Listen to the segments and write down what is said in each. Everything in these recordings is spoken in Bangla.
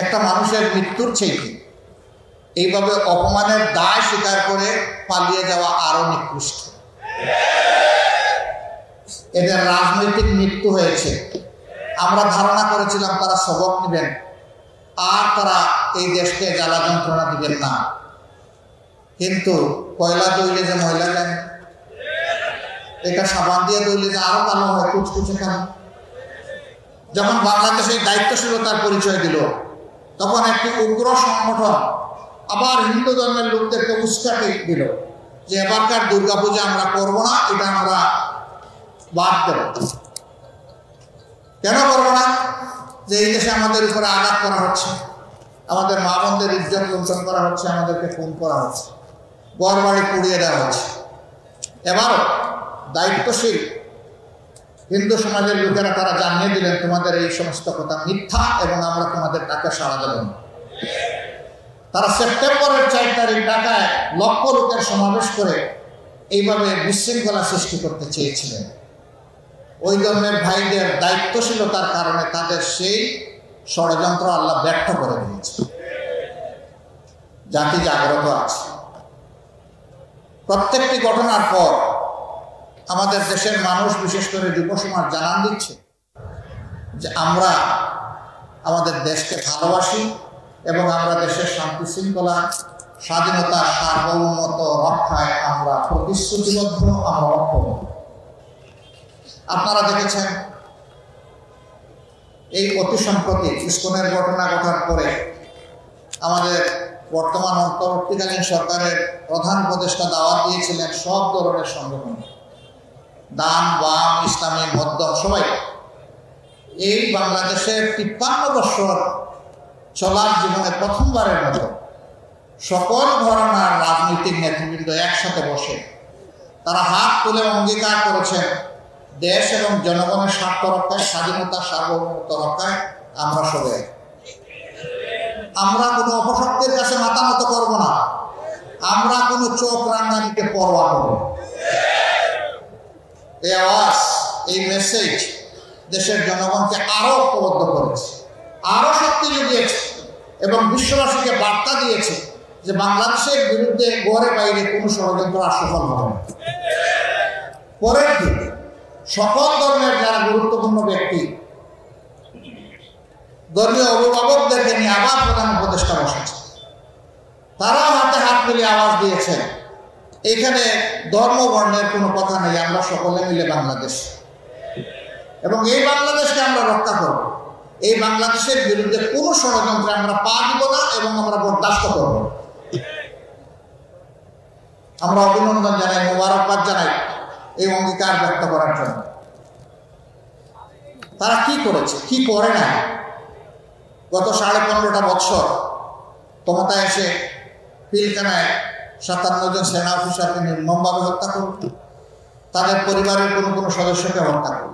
একটা মানুষের মৃত্যুর চাইতে এইভাবে অপমানের দায় স্বীকার করে পালিয়ে যাওয়া আরো নিকৃষ্ট। এদের রাজনৈতিক মৃত্যু হয়েছে। আমরা ধারণা করেছিলাম তারা সবক নেবেন আর তারা এই দেশকে জ্বালা যন্ত্রণা দিবেন না, কিন্তু কয়লা দইলে যে ময়লা যায়, এটা সাবান দিয়ে দইলে যে আরো কালো হয়, কুচকুচে কালো। যখন বাংলাদেশে দায়িত্বশীলতার পরিচয় দিল, তখন একটি উগ্র সংগঠন আবার হিন্দু ধর্মের লোকদেরকে উস্কাতে দিল যে এবারকার দুর্গাপূজা আমরা করব না, এটা আমরা বাদ দেব। কেন করবো না? যে এই দেশে আমাদের উপরে আঘাত করা হচ্ছে, আমাদের মা বোনদের ইজ্জত লুণ্ঠন করা হচ্ছে, আমাদেরকে খুন করা হচ্ছে, ঘর বাড়ি পুড়িয়ে দেওয়া হচ্ছে। এবারও দায়িত্বশীল হিন্দু সমাজের লোকেরা তারা জানিয়ে দিলেন তোমাদের এই সমস্ত কথা মিথ্যা এবং আমরা তোমাদের টাকা সাড়া দেব না। তারা সেপ্টেম্বরের 4 তারিখ ঢাকায় লক্ষ লোকের সমাবেশ করে এইভাবে বিশৃঙ্খলা সৃষ্টি করতে চেয়েছিলেন। ওই ধর্মের ভাইদের দায়িত্বশীলতার কারণে তাদের সেই ষড়যন্ত্র আল্লাহ ব্যর্থ করে দিয়েছে। জাতি জাগ্রত আছে। প্রত্যেকটি ঘটনার পর আমাদের দেশের মানুষ, বিশেষ করে যুব সমাজ জানান দিচ্ছে যে আমরা আমাদের দেশকে ভালোবাসি এবং আমরা দেশের শান্তি শৃঙ্খলা, স্বাধীনতা, সার্বভৌমত্ব রক্ষায় আমরা প্রতিশ্রুতিবদ্ধ, আমরা অক্ষম। আপনারা দেখেছেন এই অতি সম্প্রতি ইসকনের ঘটনা ঘটার পরে আমাদের বর্তমান অন্তর্বর্তীকালীন সরকারের প্রধান উপদেষ্টা দাওয়াত দিয়েছিলেন সব ধরনের সংগঠন, ডান বাম ইসলামী মধ্যম সবাই। এই বাংলাদেশের 53 বছর চলার জীবনে প্রথমবারের মতো সকল ঘরানার রাজনৈতিক নেতৃবৃন্দ একসাথে বসে তারা হাত তুলে অঙ্গীকার করেছেন দেশ এবং জনগণের স্বার্থ রক্ষায়, স্বাধীনতা সার্বভৌমত্ব রক্ষায় আমরা সবাই, আমরা কোনো অপশক্তির কাছে মাথা নত করব না, আমরা কোনো চোখ রাঙানিকে পরোয়া করব। এই আওয়াজ, এই মেসেজ দেশের জনগণকে আরো ঐক্যবদ্ধ করেছে, আরো শক্তি জুগিয়েছে এবং বিশ্ববাসীকে বার্তা দিয়েছে যে বাংলাদেশের বিরুদ্ধে ঘরে বাইরে কোনো ষড়যন্ত্র আর সফল হবে না। পরের দিন সকল ধর্মের যারা গুরুত্বপূর্ণ ব্যক্তি, ধর্মীয় অভিভাবকদেরকে নিয়ে আবার প্রধান উপদেষ্টা বসেছে। তারা হাতে হাত মিলিয়ে আওয়াজ দিয়েছেন এখানে ধর্ম বর্ণের কোনো কথা নেই, আমরা সকলে মিলে বাংলাদেশ এবং এই বাংলাদেশকে আমরা রক্ষা করব। এই বাংলাদেশের বিরুদ্ধে কোনো ষড়যন্ত্রে আমরা পা দিব না এবং আমরা বরদাস্ত করব। আমরা অভিনন্দন জানাই, মোবারকবাদ জানাই এই অঙ্গীকার ব্যক্ত করার জন্য। তারা কি করেছে, কি করে না? গত 15.5 বছর ক্ষমতায় এসে পিলখানায় 57 জন সেনা অফিসারকে নির্মমভাবে হত্যা করল, তাদের পরিবারের কোনো সদস্যকে হত্যা করল।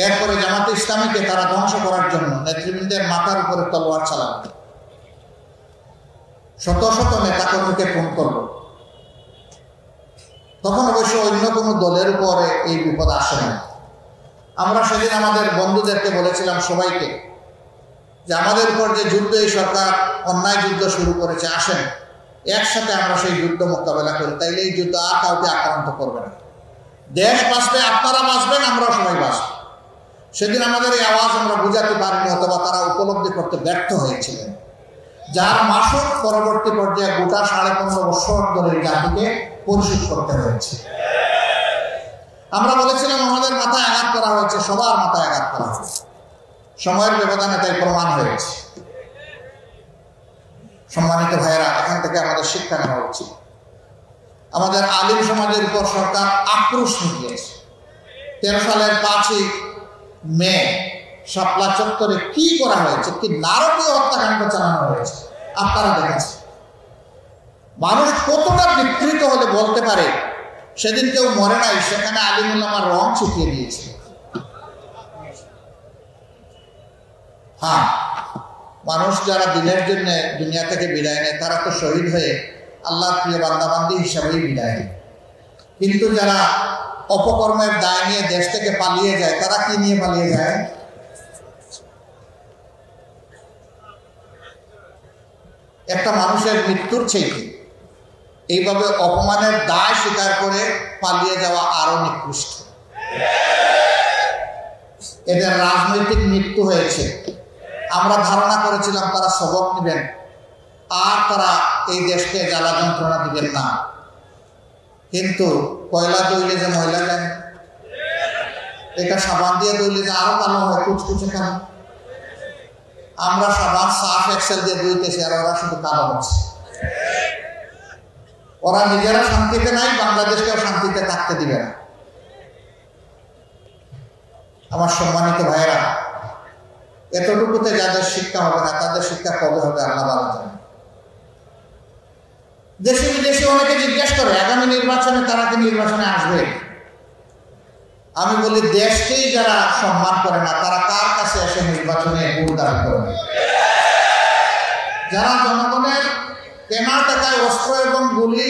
এরপরে জামাতে ইসলামীকে তারা ধ্বংস করার জন্য নেতৃবৃন্দের মাথার উপরে তলোয়ার চালাল, শত শত নেতাকর্মীকে খুন করল। তখন অবশ্য অন্য কোনো দলের উপরে এই বিপদ আসে না। আমরা সেদিন আমাদের বন্ধুদেরকে বলেছিলাম সবাইকে যে আমাদের উপর যে যুদ্ধ এই সরকার অন্যায় যুদ্ধ শুরু করেছে, আসেন একসাথে আমরা সেই যুদ্ধ মোকাবেলা করি, তাইলে এই যুদ্ধ আর কাউকে আক্রান্ত করবে না। দেশ বাঁচবে, আপনারা বাঁচবেন, আমরাও সবাই বাঁচব। সেদিন আমাদের এই আওয়াজ আমরা বুঝাতে পারিনি, অথবা তারা উপলব্ধি করতে ব্যর্থ হয়েছিলেন, যার মাসুল পরবর্তী পর্যায়ে গোটা 15.5 বছর ধরে জাতিকে পরিশোধ করতে হয়েছে। আমরা বলেছিলাম আমাদের মাথায় আঘাত করা হয়েছে, সবার মাথায় আঘাত করা হয়েছে, সময়ের ব্যবধানে তাই প্রমাণ হয়েছে। সম্মানিত ভাইয়েরা, এখান থেকে আমাদের শিক্ষা নেওয়া উচিত। আমাদের আলিম সমাজের উপর সরকার আক্রোশ নিয়েছে। 13 সালের 5ই মে শাপলা চত্বরে কি করা হয়েছে, কি নারকীয় হত্যাকাণ্ড চালানো হয়েছে আপনারা দেখেছেন। মানুষ কতটা বিকৃত হলে বলতে পারে সেদিন কেউ মরে নাই, সেখানে আলিমুল্লামার রং ছিটিয়ে দিয়েছে। হ্যাঁ, মানুষ যারা দিনের জন্য দুনিয়া থেকে বিদায় নেয় তারা তো শহীদ হয়ে আল্লাহর প্রিয় বান্দাবান্দি হিসাবেই বিদায় নেয়, কিন্তু যারা অপকর্মের দায় নিয়ে দেশ থেকে পালিয়ে যায় তারা কি নিয়ে পালিয়ে যায়? একটা মানুষের মৃত্যুর চাইতে এইভাবে অপমানের দায় স্বীকার করে পালিয়ে যাওয়া আরো নিকৃষ্ট। এদের রাজনৈতিক মৃত্যু হয়েছে। আমরা ধারণা করেছিলাম তারা সবক নেবেন আর তারা এই দেশকে জ্বালা যন্ত্রণা দিবেন না, কিন্তু কয়লা দইলে যে ময়লা যায়, এটা সাবান দিয়ে দইলে যে আরো কালো হয়, কুচকুচে কালো। আমরা সাবান সার্ফ এক্সেল দিয়ে ধুইতেছি আর ওরা শুধু কালো হচ্ছে। ওরা নিজেরা শান্তিতে নাই, বাংলাদেশকেও শান্তিতে থাকতে দিবে না। আমার সম্মানিত ভাইয়েরা, এতটুকুতে যাদের শিক্ষা হবে না তাদের শিক্ষা কবে হবে আল্লাহ ভালো জানেন। দেশে বিদেশে অনেকে জিজ্ঞেস করে আগামী নির্বাচনে তারা কি নির্বাচনে আসবে। আমি বলি দেশকেই যারা সম্মান করে না তারা কার কাছে এসে নির্বাচনে ভোট দাবি করবে। যারা জনগণের কেনা টাকায় অস্ত্র এবং গুলি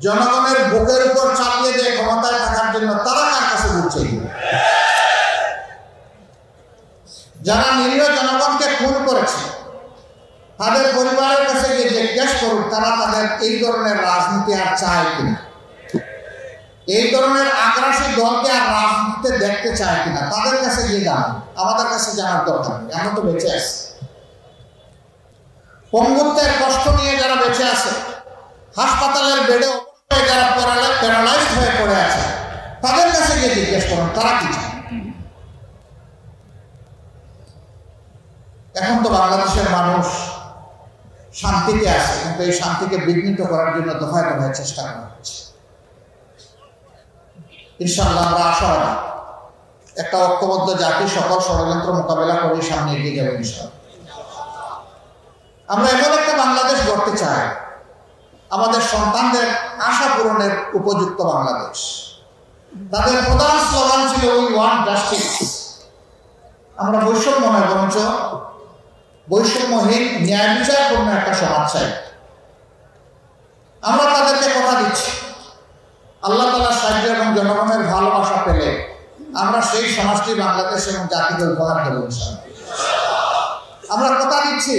জনগণের বুকের উপর চাপিয়ে দিয়ে ক্ষমতায় থাকার জন্য তারা কার কাছে ভোট চাইবে। যারা নিরীহ জনগণকে খুন করেছে তাদের পরিবারের কাছে গিয়ে জিজ্ঞেস করুন তারা তাদের এই ধরনের রাজনীতি আর চায় কিনা, এই ধরনের আগ্রাসী দলকে আর রাজনীতিতে দেখতে চায় কিনা। তাদের কাছে গিয়ে জানান, আমাদের কাছে জানার দরকার নেই, আমরা তো বেঁচে আছি। পঙ্গুত্বের কষ্ট নিয়ে যারা বেঁচে আছে, হাসপাতালের বেডে অবস্থায় যারা প্যারালাইজড হয়ে পড়ে আছে, তাদের কাছে গিয়ে জিজ্ঞেস করুন তারা কি চায়। এখন তো বাংলাদেশের মানুষ শান্তিতে আছে, কিন্তু এই শান্তিকে বিঘ্নিত করার জন্য দফায় দফায় চেষ্টা করা হচ্ছে। ইনশাআল্লাহ আমরা আশাবাদী একটা ঐক্যবদ্ধ জাতি সকল ষড়যন্ত্র মোকাবেলা করে সামনে এগিয়ে যাবে ইনশাআল্লাহ। আমরা এমন একটা বাংলাদেশ গড়তে চাই, আমাদের সন্তানদের আশা পূরণের উপযুক্ত বাংলাদেশ। তাদের প্রধান স্লোগান ছিল উই ওয়ান্ট জাস্টিস। আমরা বৈষম্য নয় বরঞ্চ বৈষম্যহীন ন্যায় বিচারপূর্ণ একটা সমাজ চাই। আমরা তাদেরকে কথা দিচ্ছি আল্লাহ তাআলার সাহায্য এবং জনগণের ভালোবাসা পেলে আমরা সেই সমাজটি বাংলাদেশ এবং জাতিকে উপহার দেব ইনশাআল্লাহ। আমরা কথা দিচ্ছি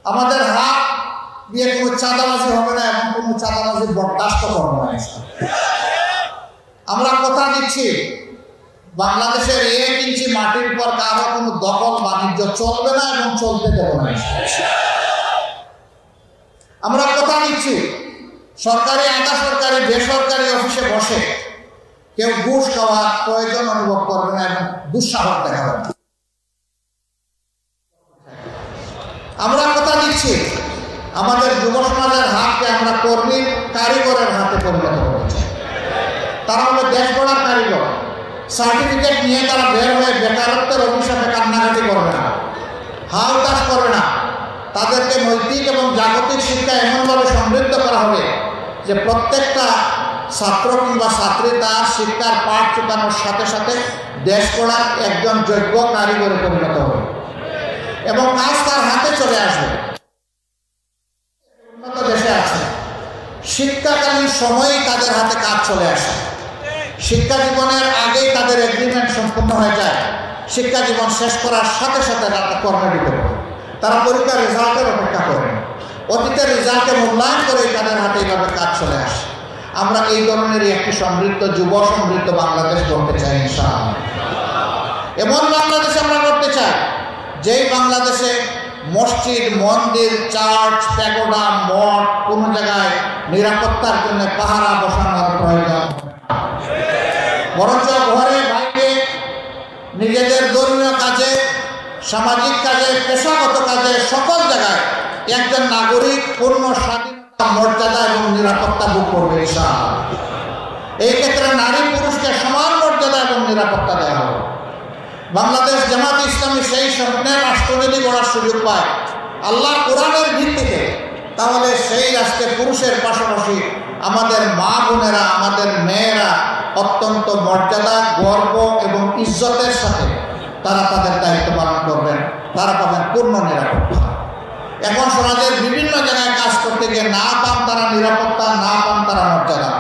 আমাদের হাত দিয়ে কোনো চাঁদাবাজি হবে না এবং কোনো চাঁদাবাজি বরদাস্ত করবো না ইনশাআল্লাহ। আমরা কথা দিচ্ছি বাংলাদেশের 1 ইঞ্চি মাটির উপর কারো কোনো দখল বাণিজ্য চলবে না এবং চলতে দেব না। আমরা কথা দিচ্ছি সরকারি আধা সরকারি বেসরকারি অফিসে বসে কেউ ঘুষ খাওয়ার প্রয়োজন অনুভব করবে না এবং দুঃসাহস দেখাবে না। আমরা কথা দিচ্ছি আমাদের যুব সমাজের হাতকে আমরা কর্মী কারিগরের হাতে পরিণত করতে চাই। তারা হলো দেশ গড়ার কারিগর। সার্টিফিকেট নিয়ে তারা বের হয়ে বেকারত্বের অভিশাপে কান্নাকাটি করবে না, হাউতাস করবে না। তাদেরকে নৈতিক এবং জাগতিক শিক্ষা এমনভাবে সমৃদ্ধ করা হবে যে প্রত্যেকটা ছাত্র কিংবা ছাত্রী তার শিক্ষার পাঠ চুকানোর সাথে সাথে দেশ গড়ার একজন যোগ্য কারিগরে পরিণত হবে এবং কাজ তার হাতে চলে আসবে। উন্নত দেশে আছে শিক্ষাকালীন সময়েই তাদের হাতে কাজ চলে আসে। শিক্ষা জীবনের আগেই তাদের এগ্রিমেন্ট সম্পূর্ণ হয়ে যায়। শিক্ষা জীবন শেষ করার সাথে সাথে তারা কর্মে ঢুকে পড়ে। তারা পরীক্ষার রেজাল্টের অপেক্ষা করে, অতীতের রেজাল্টকে মূল্যায়ন করেই তাদের হাতে এইভাবে কাজ চলে আসে। আমরা এই ধরনেরই একটি সমৃদ্ধ যুব সমৃদ্ধ বাংলাদেশ গড়তে চাই ইনশাআল্লাহ। এমন বাংলাদেশ আমরা গড়তে চাই যেই বাংলাদেশে মসজিদ, মন্দির, চার্চ, প্যাগোডা, মঠ কোনো জায়গায় নিরাপত্তার জন্য পাহারা বসানোর প্রয়োজন, বরঞ্চ ঘরে বাইরে নিজেদের ধর্মীয় কাজে, সামাজিক কাজে, পেশাগত কাজে সকল জায়গায় একজন নাগরিক পূর্ণ স্বাধীনতা, মর্যাদা এবং নিরাপত্তা ভোগ করবে ইনশাআল্লাহ। এই ক্ষেত্রে নারী পুরুষকে সমান মর্যাদা এবং নিরাপত্তা দেওয়া হবে। বাংলাদেশ জামাত ইসলামী সেই স্বপ্নের রাষ্ট্র যদি গড়ার সুযোগ পায় আল্লাহ কোরআনের ভিত্তিতে, তাহলে সেই রাষ্ট্রে পুরুষের পাশাপাশি আমাদের মা বোনেরা, আমাদের মেয়েরা অত্যন্ত মর্যাদা, গর্ব এবং ইজ্জতের সাথে তারা তাদের দায়িত্ব পালন করবেন। তারা পাবেন পূর্ণ নিরাপত্তা। এখন সমাজের বিভিন্ন জায়গায় কাজ করতে গিয়ে না পান তারা নিরাপত্তা, না পান তারা মর্যাদা।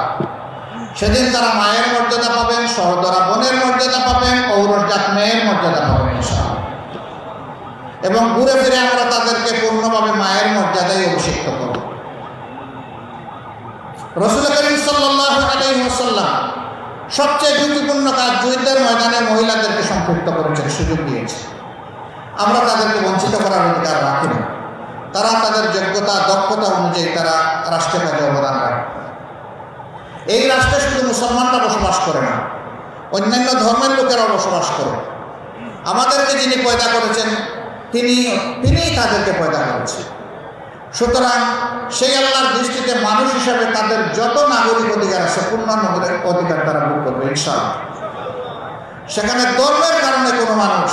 সেদিন তারা মায়ের মর্যাদা পাবেন, সহদরা বোনের মর্যাদা পাবেন, ঔরজাত মেয়ের মর্যাদা পাবেন ইনশাআল্লাহ। এবং ঘুরে ফিরে আমরা তাদেরকে পূর্ণভাবে মায়ের মর্যাদা সবচেয়ে ঝুঁকিপূর্ণ কাজ যুদ্ধের ময়দানে মহিলাদেরকে সম্পৃক্ত করেছেন, সুযোগ দিয়েছে। আমরা তাদেরকে বঞ্চিত করার অধিকার রাখি না। তারা তাদের যোগ্যতা দক্ষতা অনুযায়ী তারা রাষ্ট্রের কাজে অবদান রাখে। এই রাষ্ট্রে শুধু মুসলমানরা বসবাস করে না, অন্যান্য ধর্মের লোকেরাও বসবাস করে। আমাদেরকে যিনি পয়দা করেছেন তিনিই তাদেরকে পয়দা করেছেন। সুতরাং সেই আল্লাহর দৃষ্টিতে মানুষ হিসাবে তাদের যত নাগরিক অধিকার আছে পূর্ণ অধিকার তারা ভোগ করবে ইনশাআল্লাহ। সেখানে ধর্মের কারণে কোনো মানুষ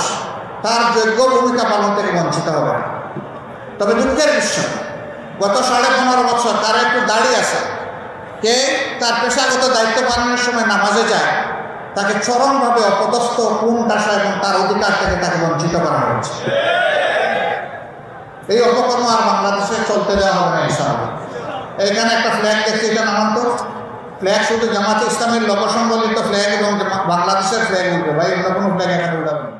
তার যোগ্য ভূমিকা পালন থেকে বঞ্চিত হবে না। তবে দুঃখের বিষয়, গত 15.5 বছর তার একটু দাঁড়িয়ে আছে, কে তার পেশাগত দায়িত্ব পালনের সময় নামাজে যায়, তাকে চরমভাবে অপদস্থ, কুণ্ঠাসা এবং তার অধিকার থেকে তাকে বঞ্চিত করা হয়েছে। এই অপকর্ম আর বাংলাদেশে চলতে দেওয়া হবে না ইনশাআল্লাহ। এখানে একটা ফ্ল্যাগ দেখছি, এটা নামান্ত ফ্ল্যাগ শুধু জামাতে ইসলামের লোকসংবলিত ফ্ল্যাগ এবং বাংলাদেশের ফ্ল্যাগ উঠবে ভাই, অন্য কোনো ফ্ল্যাগ এখানে উঠাবে না।